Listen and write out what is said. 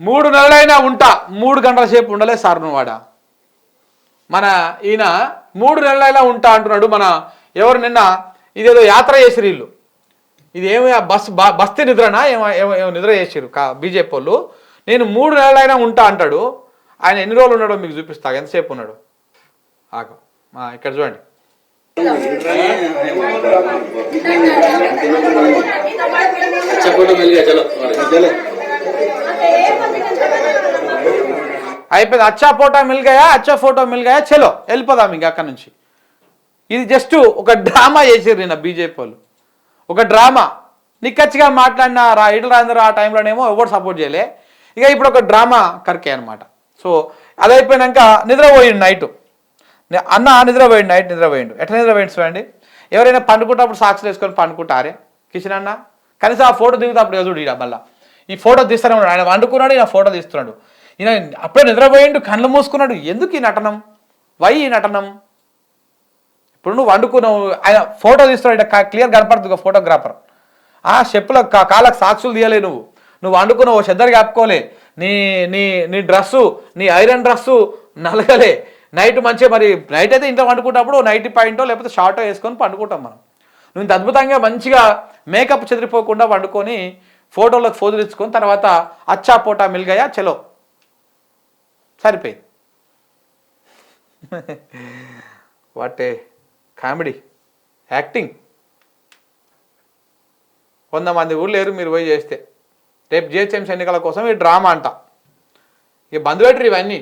3 నెలలైనా ఉంటా 3 గంటల సేపు ఉండలే సార్ నువ్వు వాడ మన ఈయన 3 నెలలైనా ఉంటా అంటున్నాడు. మన ఎవరు నిన్న ఇదేదో యాత్ర చేసిరు వీళ్ళు, ఇది ఏమి బస్తీ నిద్రనా ఏమో నిద్ర చేసిరు బీజేపీ వాళ్ళు. నేను 3 నెలలైనా ఉంటా అంటాడు. ఆయన ఎన్ని రోజులు ఉన్నాడో మీకు చూపిస్తా, ఎంతసేపు ఉన్నాడు. ఇక్కడ చూడండి. అయిపోయింది. అచ్చా ఫోటో మిల్ గయా చలో వెళ్ళిపోదాం ఇంక అక్కడ నుంచి. ఇది జస్ట్ ఒక డ్రామా చేసారు నిన్న బీజేపీ వాళ్ళు, ఒక డ్రామా. నిక్కచ్చిగా మాట్లాడిన ఈటల రాజేందర్ ఆ టైంలోనేమో ఎవరు సపోర్ట్ చేయలే. ఇక ఇప్పుడు ఒక డ్రామా కరికే అనమాట. సో అది అయిపోయినాక నిద్రపోయిండు నైట్. అన్న నిద్రపోయిండు, నైట్ నిద్రపోయిండు. ఎట్లా నిద్రపోయిండు చూడండి. ఎవరైనా పండుకుంటప్పుడు సాక్షులు వేసుకొని పండుకుంటారే కిషన్ అన్న, కనీసం ఆ ఫోటో దిగుతా అప్పుడు చూడు. ఇక మళ్ళీ ఈ ఫోటో తీస్తూనే ఉన్నాడు. ఆయన వండుకున్నాడు, ఈయన ఫోటో తీస్తున్నాడు. ఈయన అప్పుడే నిద్రపోయిండు, కళ్ళు మూసుకున్నాడు. ఎందుకు ఈ నటనం, ఈ నటనం? ఇప్పుడు నువ్వు వండుకున్నావు, ఆయన ఫోటో తీస్తున్నాడు, క్లియర్ కనపడుతుంది ఫోటోగ్రాఫర్. చెప్పుల కాళ్ళకు సాక్షులు తీయలే, నువ్వు వండుకున్నావు, చెద్దరు కప్పుకోలే, నీ నీ నీ డ్రెస్సు, నీ ఐరన్ డ్రెస్సు నలగలే. నైట్ మంచిగా, మరి నైట్ అయితే ఇంట్లో వండుకుంటప్పుడు నైట్ పాయింటో లేకపోతే షార్టో వేసుకొని పండుకుంటాం మనం. నువ్వు ఇంత అద్భుతంగా మంచిగా మేకప్ చెదిరిపోకుండా వండుకొని ఫోటోలకు ఫోజులు ఇచ్చుకొని తర్వాత అచ్చా పోటా మిల్గయా చలో సరిపోయింది. What a comedy acting. 100 మంది కూడా లేరు మీరు పోయి చేస్తే. రేపు జిహెచ్ఎంసీ ఎన్నికల కోసం ఈ డ్రామా అంట. ఇక బంద్ పెట్టరు ఇవన్నీ.